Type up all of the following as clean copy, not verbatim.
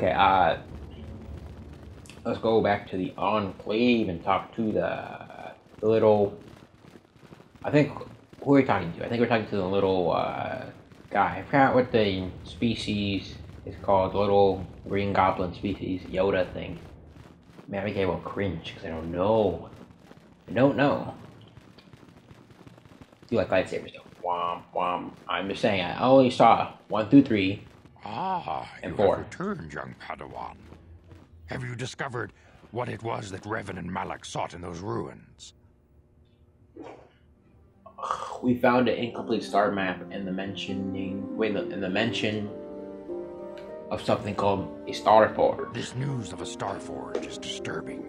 Okay, let's go back to the Enclave and talk to the little... I think... Who are we talking to? I think we're talking to the little, guy. I forgot what the species is called. The little green goblin species, Yoda thing. Man, I became a cringe, because I don't know. I don't know. Do you like lightsabers, though? Womp, womp. I'm just saying, I only saw 1 through 3. And 4. Have returned, young Padawan. Have you discovered what it was that Revan and Malak sought in those ruins? We found an incomplete star map in the mention of something called a star forge. This news of a star forge is disturbing.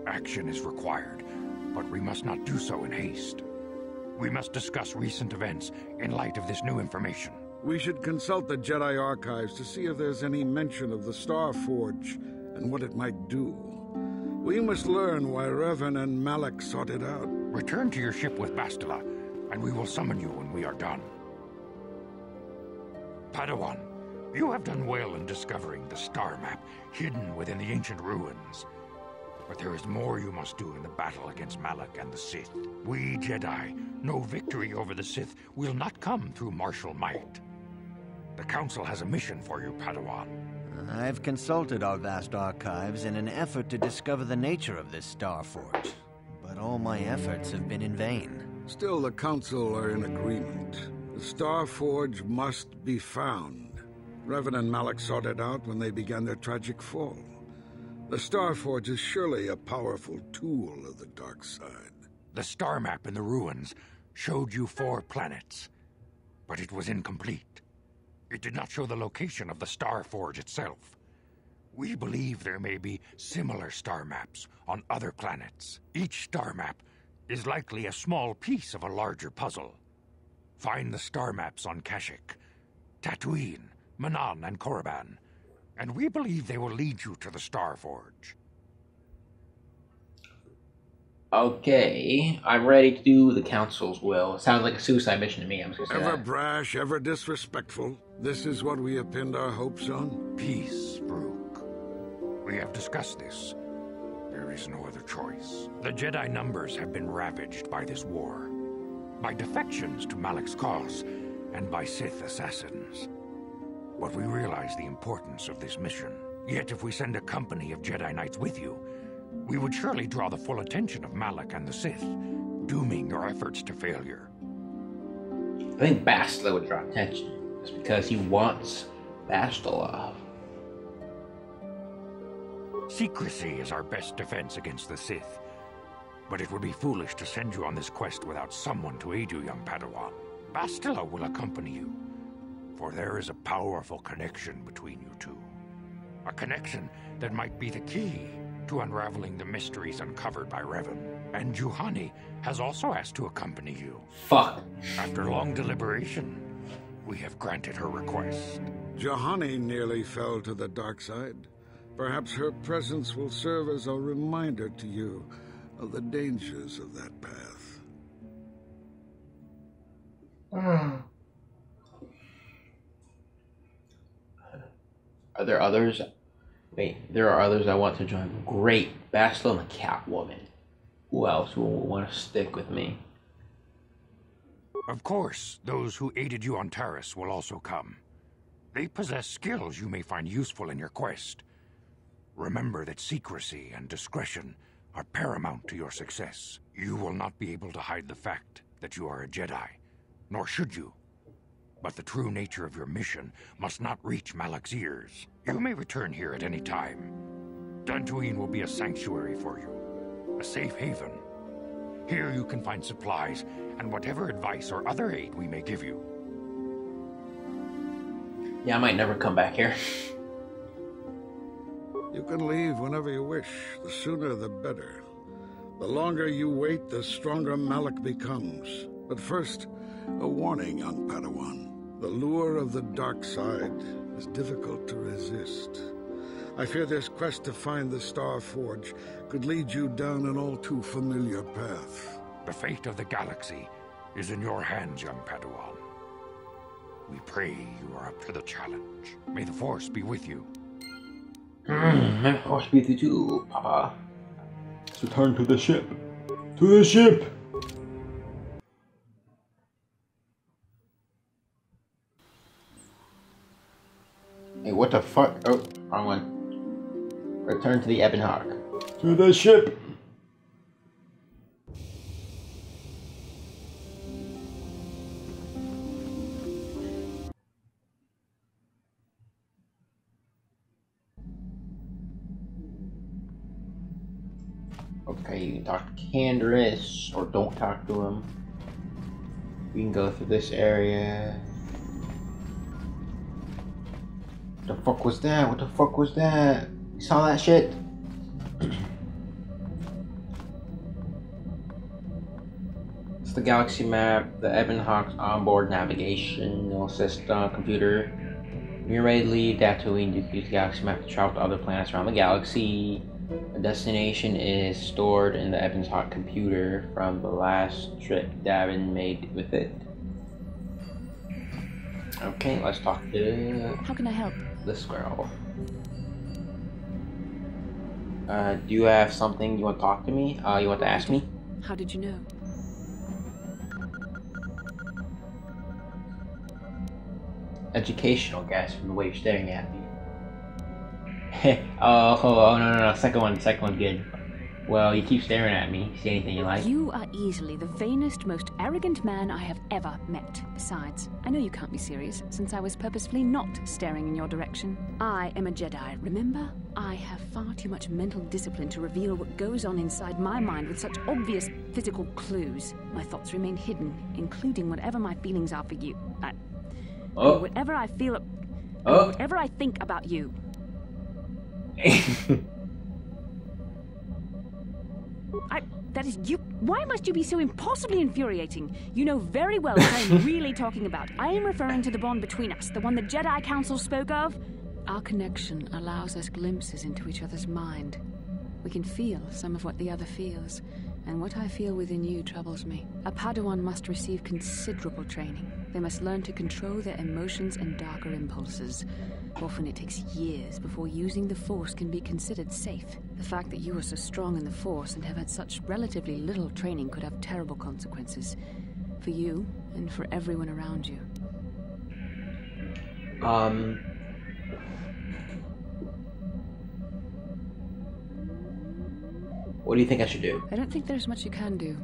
Action is required, but we must not do so in haste. We must discuss recent events in light of this new information. We should consult the Jedi archives to see if there's any mention of the Star Forge and what it might do. We must learn why Revan and Malak sought it out. Return to your ship with Bastilia, and we will summon you when we are done. Padawan, you have done well in discovering the star map hidden within the ancient ruins. But there is more you must do in the battle against Malak and the Sith. We Jedi know victory over the Sith will not come through martial might. The Council has a mission for you, Padawan. I've consulted our vast archives in an effort to discover the nature of this Star Forge, but all my efforts have been in vain. Still, the Council are in agreement. The Star Forge must be found. Revan and Malak sought it out when they began their tragic fall. The Star Forge is surely a powerful tool of the dark side. The star map in the ruins showed you 4 planets, but it was incomplete. It did not show the location of the Star Forge itself. We believe there may be similar star maps on other planets. Each star map is likely a small piece of a larger puzzle. Find the star maps on Kashyyyk, Tatooine, Manan, and Korriban, and we believe they will lead you to the Star Forge. Okay, I'm ready to do the Council's will. It sounds like a suicide mission to me. I'm just gonna say Ever that. brash, ever disrespectful. This is what we have pinned our hopes on. Peace, Rook. We have discussed this. There is no other choice. The Jedi numbers have been ravaged by this war, by defections to Malak's cause, and by Sith assassins. But we realize the importance of this mission. Yet if we send a company of Jedi Knights with you, we would surely draw the full attention of Malak and the Sith, dooming your efforts to failure. I think Bastilia would draw attention, just because he wants Bastilia. Secrecy is our best defense against the Sith, but it would be foolish to send you on this quest without someone to aid you, young Padawan. Bastilia will accompany you, for there is a powerful connection between you two. A connection that might be the key to unraveling the mysteries uncovered by Revan. And Juhani has also asked to accompany you. Fuck. After long deliberation, we have granted her request. Juhani nearly fell to the dark side. Perhaps her presence will serve as a reminder to you of the dangers of that path. Are there others? Wait, there are others I want to join. Great. Bastilia and the Catwoman. Who else will want to stick with me? Of course, those who aided you on Taris will also come. They possess skills you may find useful in your quest. Remember that secrecy and discretion are paramount to your success. You will not be able to hide the fact that you are a Jedi, nor should you. But the true nature of your mission must not reach Malak's ears. You may return here at any time. Dantooine will be a sanctuary for you, a safe haven. Here you can find supplies and whatever advice or other aid we may give you. Yeah, I might never come back here. You can leave whenever you wish. The sooner the better. The longer you wait, the stronger Malak becomes. But first, a warning, young Padawan. The lure of the dark side is difficult to resist. I fear this quest to find the Star Forge could lead you down an all too familiar path. The fate of the galaxy is in your hands, young Padawan. We pray you are up to the challenge. May the Force be with you. Force be with you too, Papa. Let's return to the ship. To the ship! Hey, what the fuck? Oh, wrong one. Return to the Ebon Hawk. To the ship! Okay, you can talk to Candaris, or don't talk to him. We can go through this area. What the fuck was that? What the fuck was that? You saw that shit? It's the galaxy map, the Ebon Hawk's onboard navigational system computer. When you're ready to leave Tatooine, you can use the galaxy map to travel to other planets around the galaxy. The destination is stored in the Ebon Hawk computer from the last trip Davin made with it. Okay, let's talk to... How can I help? This girl. Do you have something you want to talk to me? You want to ask me? How did you know? Educational guess from the way you're staring at me. oh, no, second one good. Well, you keep staring at me. See anything you like? You are easily the vainest, most arrogant man I have ever met. Besides, I know you can't be serious, since I was purposefully not staring in your direction. I am a Jedi, remember? I have far too much mental discipline to reveal what goes on inside my mind with such obvious physical clues. My thoughts remain hidden, including whatever my feelings are for you. Whatever I feel... whatever I think about you. That is you. Why must you be so impossibly infuriating? You know very well what I am really talking about. I am referring to the bond between us, the one the Jedi Council spoke of. Our connection allows us glimpses into each other's mind. We can feel some of what the other feels, and what I feel within you troubles me. A Padawan must receive considerable training. They must learn to control their emotions and darker impulses. Often it takes years before using the Force can be considered safe. The fact that you are so strong in the Force and have had such relatively little training could have terrible consequences. For you, and for everyone around you. What do you think I should do? I don't think there's much you can do.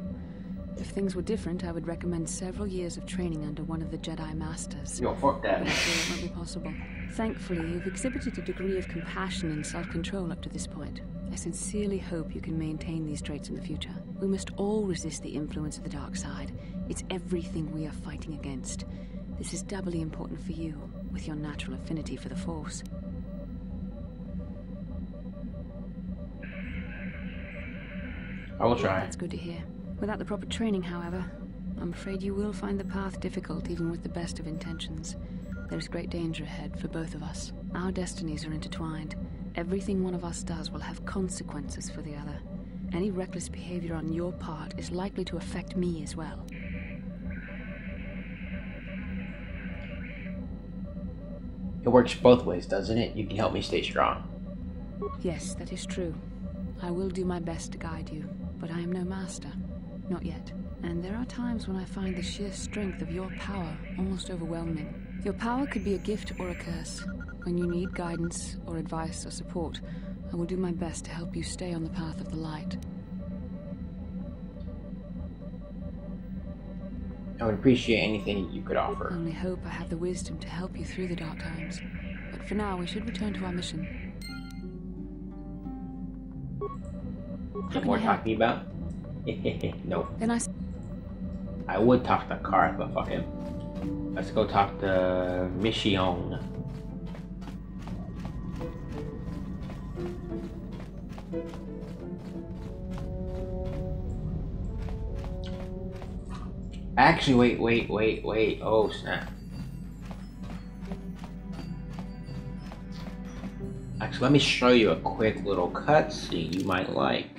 If things were different, I would recommend several years of training under one of the Jedi Masters. Yo, fuck that. But I feel it won't be possible. Thankfully, you've exhibited a degree of compassion and self-control up to this point. I sincerely hope you can maintain these traits in the future. We must all resist the influence of the dark side. It's everything we are fighting against. This is doubly important for you, with your natural affinity for the Force. I will try. That's good to hear. Without the proper training, however, I'm afraid you will find the path difficult even with the best of intentions. There's great danger ahead for both of us. Our destinies are intertwined. Everything one of us does will have consequences for the other. Any reckless behavior on your part is likely to affect me as well. It works both ways, doesn't it? You can help me stay strong. Yes, that is true. I will do my best to guide you, but I am no master. Not yet. And there are times when I find the sheer strength of your power almost overwhelming. Your power could be a gift or a curse. When you need guidance or advice or support, I will do my best to help you stay on the path of the light. I would appreciate anything you could I offer. only hope I have the wisdom to help you through the dark times. But for now, we should return to our mission. What more talking about? No. Then I would talk to Karth, but fuck him. Let's go talk to Mission. Actually, wait. Oh, snap. Actually, let me show you a quick little cutscene you might like.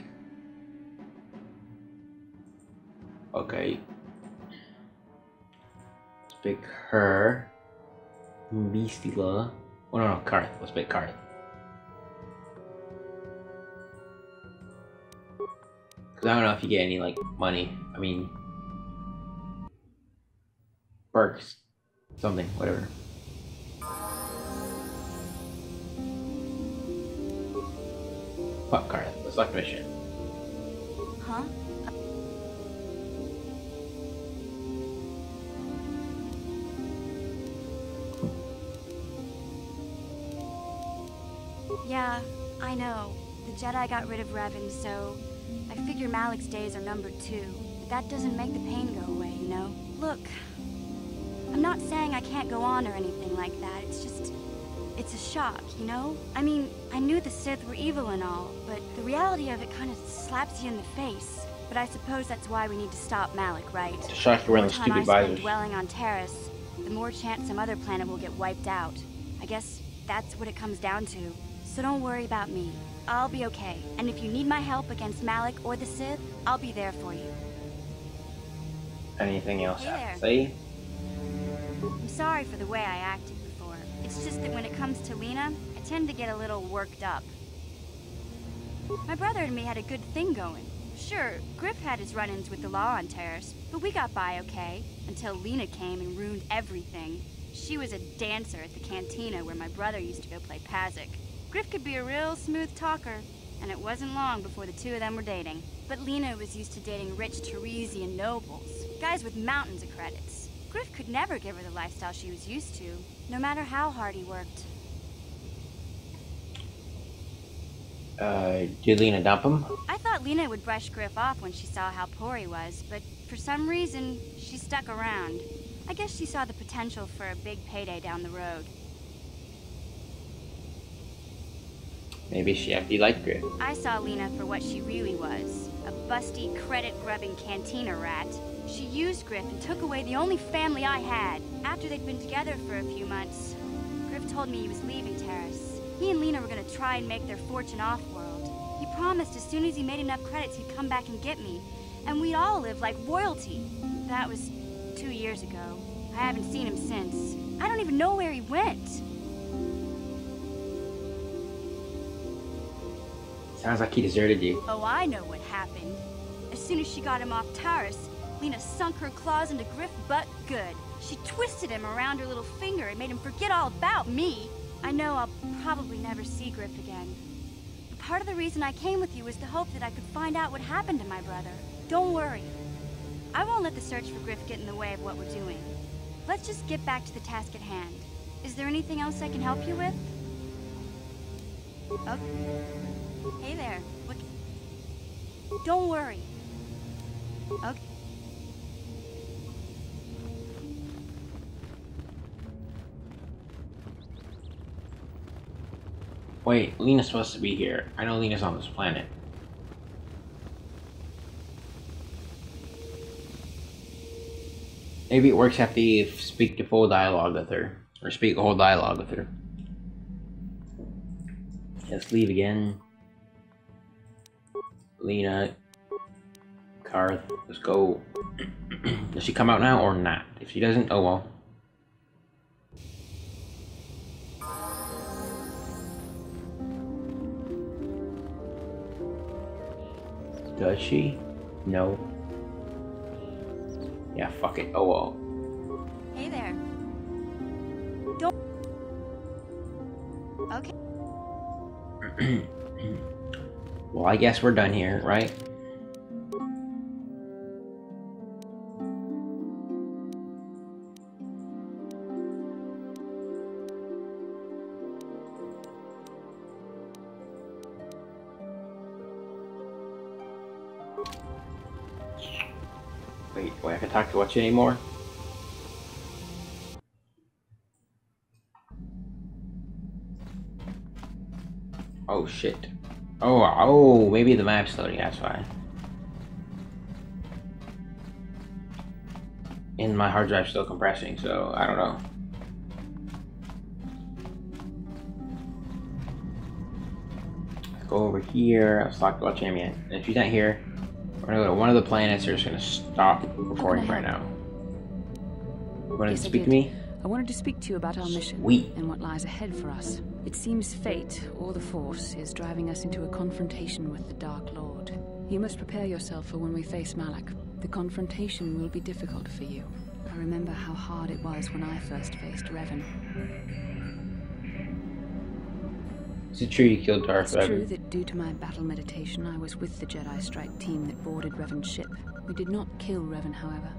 Okay. Let's pick her. Bastilia. Oh no, Karth. Let's pick Karth. Because I don't know if you get any, like, money. I mean, perks. Something, whatever. Fuck card. Let's select mission. Huh? Yeah, I know. The Jedi got rid of Revan, so I figure Malik's days are numbered too. But that doesn't make the pain go away, you know? Look, I'm not saying I can't go on or anything like that. It's just, it's a shock, you know? I mean, I knew the Sith were evil and all, but the reality of it kind of slaps you in the face. But I suppose that's why we need to stop Malik, right? To shock you around the stupid visors. Dwelling on Terrace, the more chance some other planet will get wiped out. I guess that's what it comes down to. So don't worry about me. I'll be okay. And if you need my help against Malik or the Sith, I'll be there for you. Anything else Hey I have to there. say? I'm sorry for the way I acted before. It's just that when it comes to Lena, I tend to get a little worked up. My brother and me had a good thing going. Sure, Griff had his run-ins with the law on Terrace, but we got by okay, until Lena came and ruined everything. She was a dancer at the cantina where my brother used to go play Pazik. Griff could be a real smooth talker, and it wasn't long before the two of them were dating. But Lena was used to dating rich Teresian nobles, guys with mountains of credits. Griff could never give her the lifestyle she was used to, no matter how hard he worked. Did Lena dump him? I thought Lena would brush Griff off when she saw how poor he was, but for some reason, she stuck around. I guess she saw the potential for a big payday down the road. Maybe she actually liked Griff. I saw Lena for what she really was, a busty, credit-grubbing cantina rat. She used Griff and took away the only family I had. After they'd been together for a few months, Griff told me he was leaving Terrace. He and Lena were gonna try and make their fortune off-world. He promised as soon as he made enough credits he'd come back and get me, and we'd all live like royalty. That was 2 years ago. I haven't seen him since. I don't even know where he went. Sounds like he deserted you. Oh, I know what happened. As soon as she got him off Taurus, Lena sunk her claws into Griff butt good. She twisted him around her little finger and made him forget all about me. I know I'll probably never see Griff again. But part of the reason I came with you was the hope that I could find out what happened to my brother. Don't worry. I won't let the search for Griff get in the way of what we're doing. Let's just get back to the task at hand. Is there anything else I can help you with? Okay. Hey there. What? Don't worry. Okay. Wait, Lena's supposed to be here. I know Lena's on this planet. Maybe it works after you speak the full dialogue with her. Or speak a whole dialogue with her. Let's leave again. Lena. Karth. Let's go. Does she come out now or not? If she doesn't, oh well. Does she? No. Yeah, fuck it. Oh well. Hey there. Don't. Okay. Well, I guess we're done here, right? Wait, I can talk to Watch anymore? Oh shit. Oh, maybe the map's loading, that's why. And my hard drive's still compressing, so I don't know. Let's go over here. Let's talk to Watch again. And if she's not here, we're gonna go to one of the planets. We're just gonna stop recording right now. You wanted to speak to me? I wanted to speak to you about our mission Sweet. and what lies ahead for us. It seems fate, or the Force, is driving us into a confrontation with the Dark Lord. You must prepare yourself for when we face Malak. The confrontation will be difficult for you. I remember how hard it was when I first faced Revan. Is it true you killed Darth It's Revan? true that due to my battle meditation, I was with the Jedi strike team that boarded Revan's ship. We did not kill Revan, however.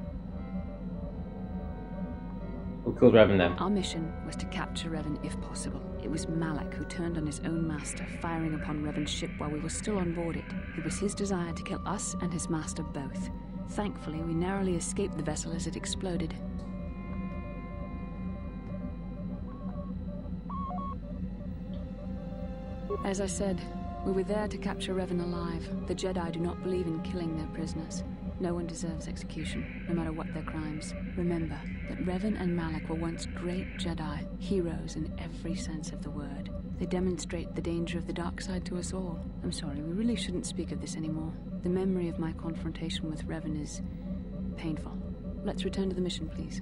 Who killed Revan then? Our mission was to capture Revan if possible. It was Malak who turned on his own master, firing upon Revan's ship while we were still on board it. It was his desire to kill us and his master both. Thankfully, we narrowly escaped the vessel as it exploded. As I said, we were there to capture Revan alive. The Jedi do not believe in killing their prisoners. No one deserves execution, no matter what their crimes. Remember that Revan and Malak were once great Jedi, heroes in every sense of the word. They demonstrate the danger of the dark side to us all. I'm sorry, we really shouldn't speak of this anymore. The memory of my confrontation with Revan is painful. Let's return to the mission, please.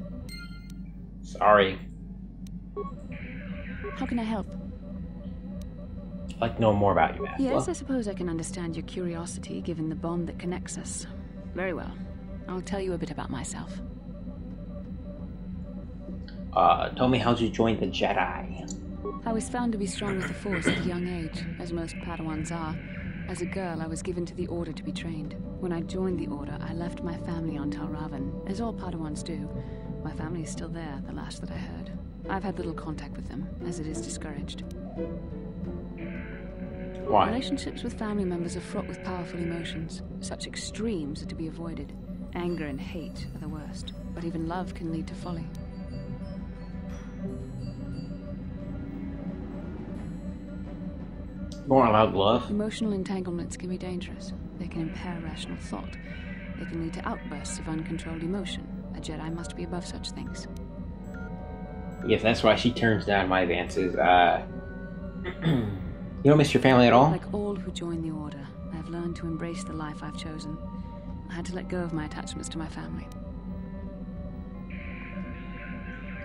Sorry. How can I help? I'd like to know more about you, Bastilia. Yes, I suppose I can understand your curiosity, given the bond that connects us. Very well. I'll tell you a bit about myself. Tell me how you joined the Jedi. I was found to be strong with the Force at a young age, as most Padawans are. As a girl, I was given to the Order to be trained. When I joined the Order, I left my family on Talravan, as all Padawans do. My family is still there, the last that I heard. I've had little contact with them, as it is discouraged. Why? Relationships with family members are fraught with powerful emotions. Such extremes are to be avoided. Anger and hate are the worst, but even love can lead to folly. More allowed love? Emotional entanglements can be dangerous. They can impair rational thought. They can lead to outbursts of uncontrolled emotion. A Jedi must be above such things. Yes, that's why she turns down my advances. You don't miss your family at all? Like all who join the Order, I have learned to embrace the life I've chosen. I had to let go of my attachments to my family.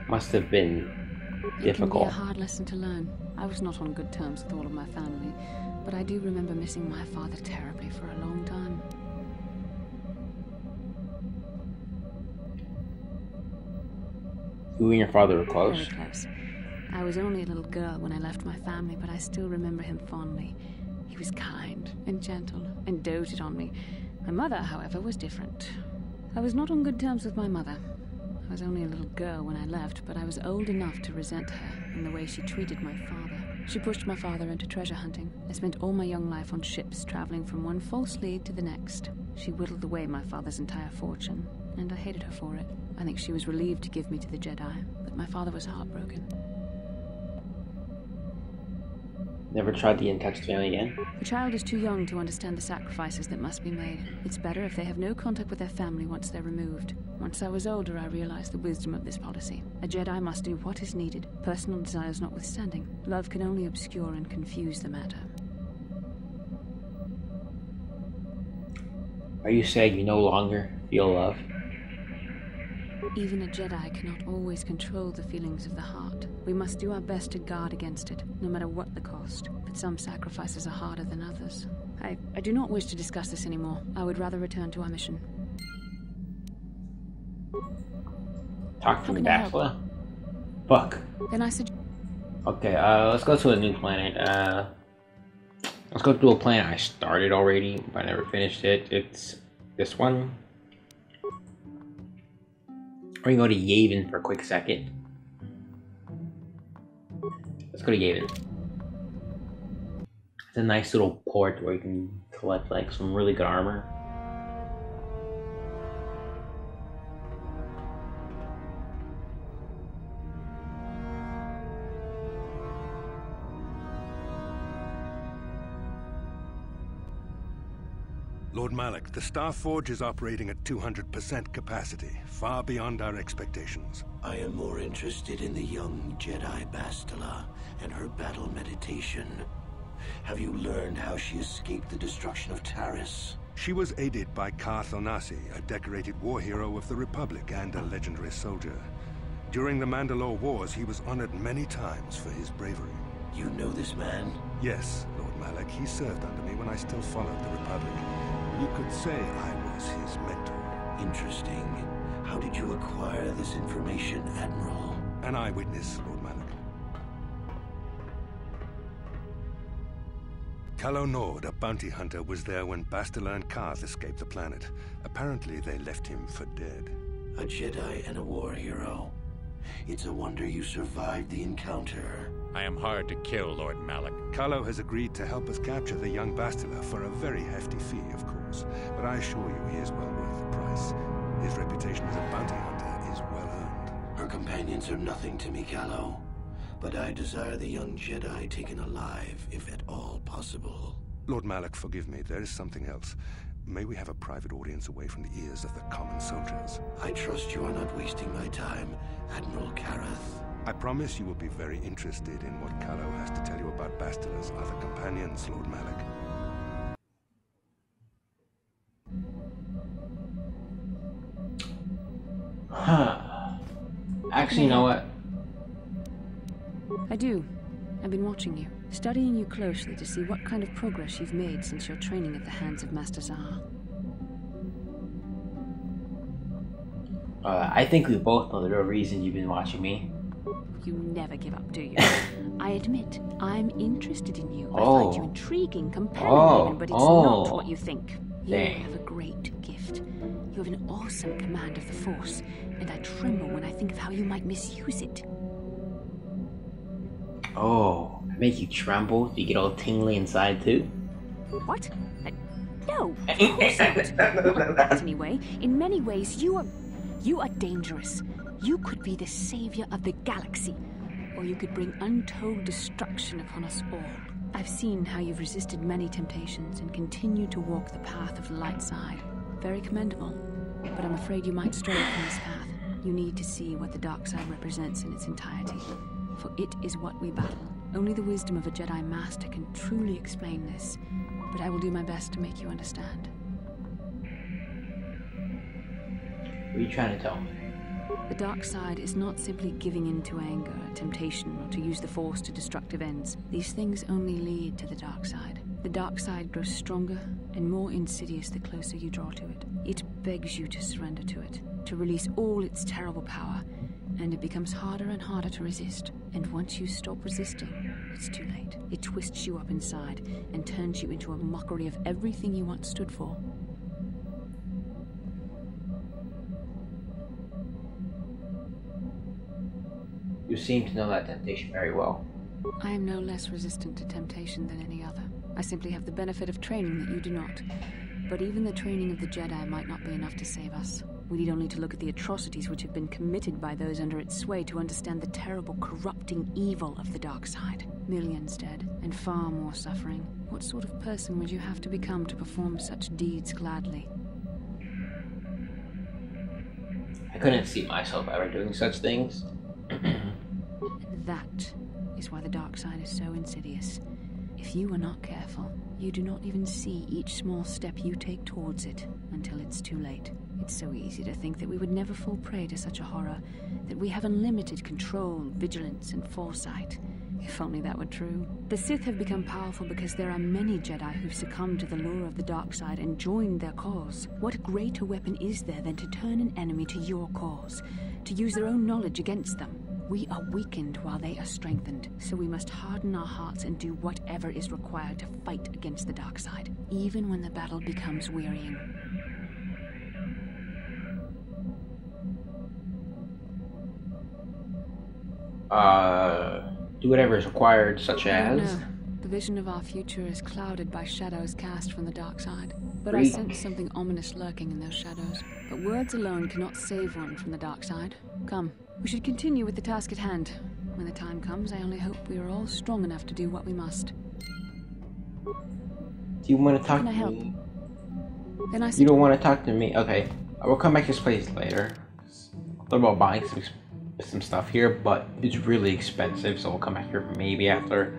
Must have been difficult. It can be a hard lesson to learn. I was not on good terms with all of my family, but I do remember missing my father terribly for a long time. You and your father were close? Very close. I was only a little girl when I left my family, but I still remember him fondly. He was kind and gentle and doted on me. My mother, however, was different. I was not on good terms with my mother. I was only a little girl when I left, but I was old enough to resent her and the way she treated my father. She pushed my father into treasure hunting. I spent all my young life on ships, traveling from one false lead to the next. She whittled away my father's entire fortune, and I hated her for it. I think she was relieved to give me to the Jedi, but my father was heartbroken. Never tried the untouched family again? The child is too young to understand the sacrifices that must be made. It's better if they have no contact with their family once they're removed. Once I was older, I realized the wisdom of this policy. A Jedi must do what is needed, personal desires notwithstanding. Love can only obscure and confuse the matter. Are you saying you no longer feel love? Even a Jedi cannot always control the feelings of the heart. We must do our best to guard against it, no matter what the cost. But some sacrifices are harder than others. I do not wish to discuss this anymore. I would rather return to our mission. Talk to me, How can I help? Bastilia. Fuck. Then I suggest... Okay, let's go to a new planet. Let's go to a planet I started already, but I never finished it. It's this one. We're gonna go to Yavin for a quick second. Let's go to Yavin. It's a nice little port where you can collect like some really good armor. Lord Malak, the Star Forge is operating at 200% capacity, far beyond our expectations. I am more interested in the young Jedi Bastilia and her battle meditation. Have you learned how she escaped the destruction of Taris? She was aided by Karth Onasi, a decorated war hero of the Republic and a legendary soldier. During the Mandalore Wars, he was honored many times for his bravery. You know this man? Yes, Lord Malak, he served under me when I still followed the Republic. You could say I was his mentor. Interesting. How did you acquire this information, Admiral? An eyewitness, Lord Malak. Calo Nord, a bounty hunter, was there when Bastilia and Karth escaped the planet. Apparently, they left him for dead. A Jedi and a war hero. It's a wonder you survived the encounter. I am hard to kill, Lord Malak. Calo has agreed to help us capture the young Bastilia for a very hefty fee, of course. But I assure you he is well worth the price. His reputation as a bounty hunter is well earned. Her companions are nothing to me, Calo. But I desire the young Jedi taken alive, if at all possible. Lord Malak, forgive me. There is something else. May we have a private audience away from the ears of the common soldiers? I trust you are not wasting my time, Admiral Kareth. I promise you will be very interested in what Calo has to tell you about Bastilia's other companions, Lord Malak. Actually, you know what? I do. I've been watching you, studying you closely to see what kind of progress you've made since your training at the hands of Master Zahar. I think we both know the real reason you've been watching me. You never give up, do you? I admit, I'm interested in you. I Oh. find you intriguing, compelling even, but it's not what you think. You Dang. have a great gift. You have an awesome command of the Force, and I tremble when I think of how you might misuse it. Oh, I make you tremble? You get all tingly inside too? What? No, of course not. Not like that anyway. In many ways, you are dangerous. You could be the savior of the galaxy, or you could bring untold destruction upon us all. I've seen how you've resisted many temptations and continue to walk the path of the light side. Very commendable. But I'm afraid you might stray from this path. You need to see what the dark side represents in its entirety. For it is what we battle. Only the wisdom of a Jedi Master can truly explain this. But I will do my best to make you understand. What are you trying to tell me? The dark side is not simply giving in to anger, temptation, or to use the Force to destructive ends. These things only lead to the dark side. The dark side grows stronger and more insidious the closer you draw to it. It begs you to surrender to it, to release all its terrible power, and it becomes harder and harder to resist. And once you stop resisting, it's too late. It twists you up inside and turns you into a mockery of everything you once stood for. You seem to know that temptation very well. I am no less resistant to temptation than any other. I simply have the benefit of training that you do not. But even the training of the Jedi might not be enough to save us. We need only to look at the atrocities which have been committed by those under its sway to understand the terrible, corrupting evil of the dark side. Millions dead, and far more suffering. What sort of person would you have to become to perform such deeds gladly? I couldn't see myself ever doing such things. That is why the dark side is so insidious. If you are not careful, you do not even see each small step you take towards it until it's too late. It's so easy to think that we would never fall prey to such a horror, that we have unlimited control, vigilance, and foresight. If only that were true. The Sith have become powerful because there are many Jedi who've succumbed to the lure of the dark side and joined their cause. What greater weapon is there than to turn an enemy to your cause, to use their own knowledge against them? We are weakened while they are strengthened, so we must harden our hearts and do whatever is required to fight against the dark side, even when the battle becomes wearying. Do whatever is required, such I don't as... know. The vision of our future is clouded by shadows cast from the dark side. But I Great. sense something ominous lurking in those shadows. But words alone cannot save one from the dark side. Come, we should continue with the task at hand. When the time comes, I only hope we are all strong enough to do what we must. Do you want to talk Can to I help? me? Then I You don't want to talk to me? Okay. I will come back to this place later. I thought about buying some stuff here, but it's really expensive, so I'll come back here maybe after.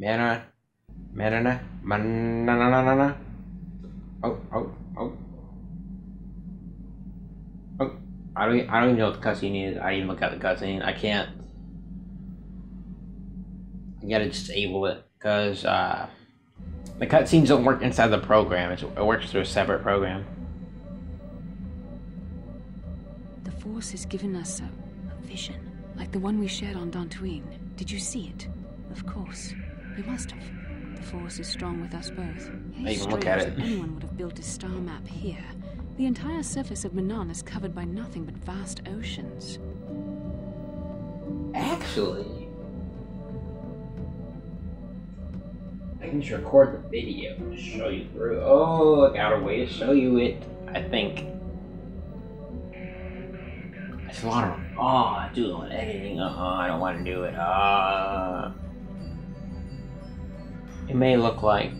Mana. Oh. I don't even know what the cutscene is. I even look at the cutscene. I can't. I gotta disable it because The cutscenes don't work inside the program. It works through a separate program. The Force has given us a vision, like the one we shared on Dantooine. Did you see it? Of course. You must have. The Force is strong with us both. I even look at it. Anyone would have built a star map here. The entire surface of Manan is covered by nothing but vast oceans. Actually, I can just record the video to show you through. Oh, I got a way to show you it. I think. It's a lot of. Oh, I do a lot of editing. I don't want to do it. It may look like.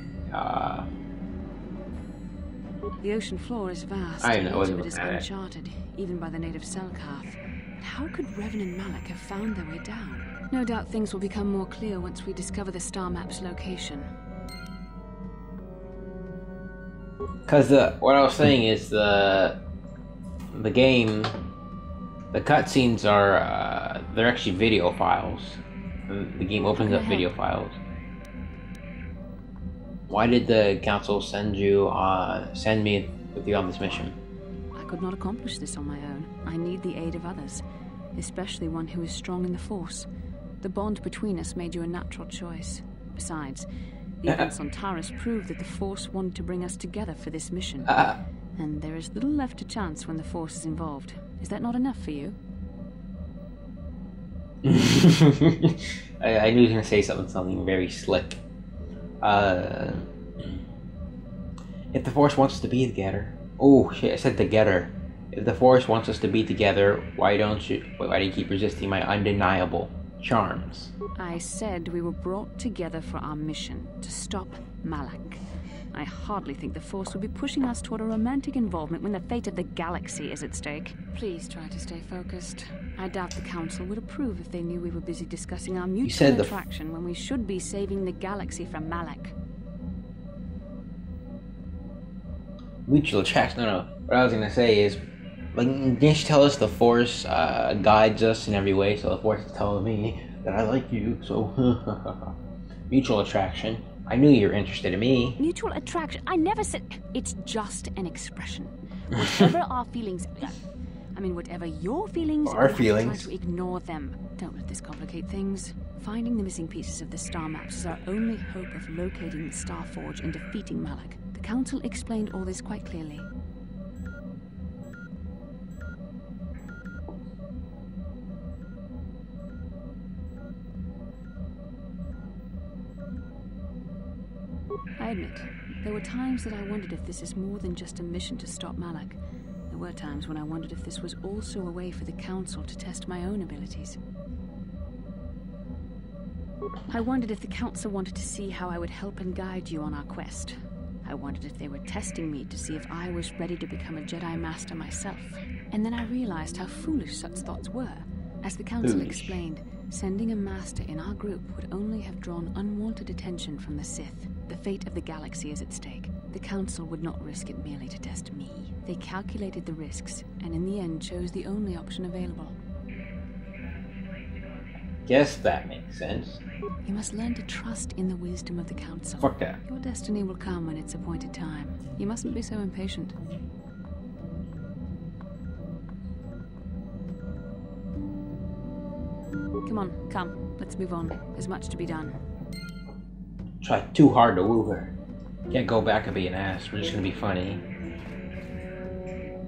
The ocean floor is vast. I know much of it is uncharted, even by the native Selkath. But how could Revan and Malak have found their way down? No doubt things will become more clear once we discover the star map's location. Because what I was saying is the game, the cutscenes are they're actually video files. The game opens up video files. Why did the council send me with you on this mission? I could not accomplish this on my own. I need the aid of others, especially one who is strong in the Force. The bond between us made you a natural choice. Besides, the events on Taris proved that the Force wanted to bring us together for this mission. And there is little left to chance when the Force is involved. Is that not enough for you? I knew he was going to say something very slick. If the Force wants us to be together... Oh, shit, I said together. If the Force wants us to be together, why do you keep resisting my undeniable charms? I said we were brought together for our mission, to stop Malak. I hardly think the Force would be pushing us toward a romantic involvement when the fate of the galaxy is at stake. Please try to stay focused. I doubt the Council would approve if they knew we were busy discussing our mutual attraction when we should be saving the galaxy from Malak. Mutual attraction? No. What I was going to say is, like, didn't you tell us the Force guides us in every way, so the Force is telling me that I like you, so... Mutual attraction. I knew you were interested in me. Mutual attraction? I never said... It's just an expression. Whatever our feelings... whatever your feelings... Our feelings. Try to ignore them. Don't let this complicate things. Finding the missing pieces of the star maps is our only hope of locating the Star Forge and defeating Malak. The Council explained all this quite clearly. I admit, there were times that I wondered if this is more than just a mission to stop Malak. There were times when I wondered if this was also a way for the Council to test my own abilities. I wondered if the Council wanted to see how I would help and guide you on our quest. I wondered if they were testing me to see if I was ready to become a Jedi Master myself. And then I realized how foolish such thoughts were. As the Council explained, sending a Master in our group would only have drawn unwanted attention from the Sith. The fate of the galaxy is at stake. The Council would not risk it merely to test me. They calculated the risks, and in the end chose the only option available. Guess that makes sense. You must learn to trust in the wisdom of the Council. Fuck that. Your destiny will come when it's appointed time. You mustn't be so impatient. Come on, come. Let's move on. There's much to be done. Try too hard to woo her. Can't go back and be an ass. We're just gonna be funny.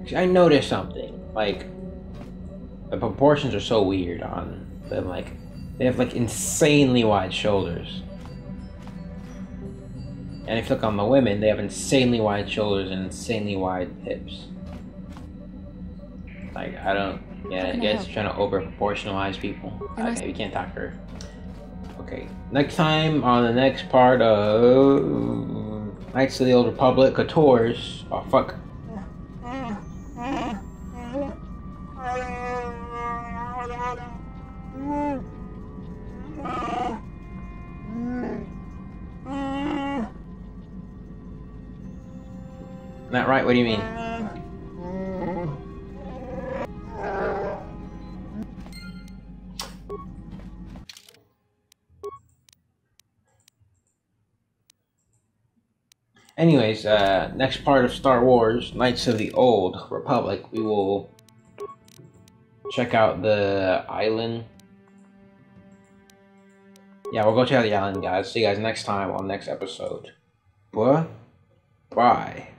See, I noticed something. Like, the proportions are so weird on them. Like, they have like insanely wide shoulders. And if you look on the women, they have insanely wide shoulders and insanely wide hips. Like, I don't get it. You guys trying to over proportionalize people. Okay, we can't talk to her. Okay, next time on the next part of Knights of the Old Republic, Couture's. Oh, fuck. Not right? What do you mean? Anyways, next part of Star Wars, Knights of the Old Republic, we will check out the island. Yeah, we'll go check out the island, guys. See you guys next time on the next episode. Bye.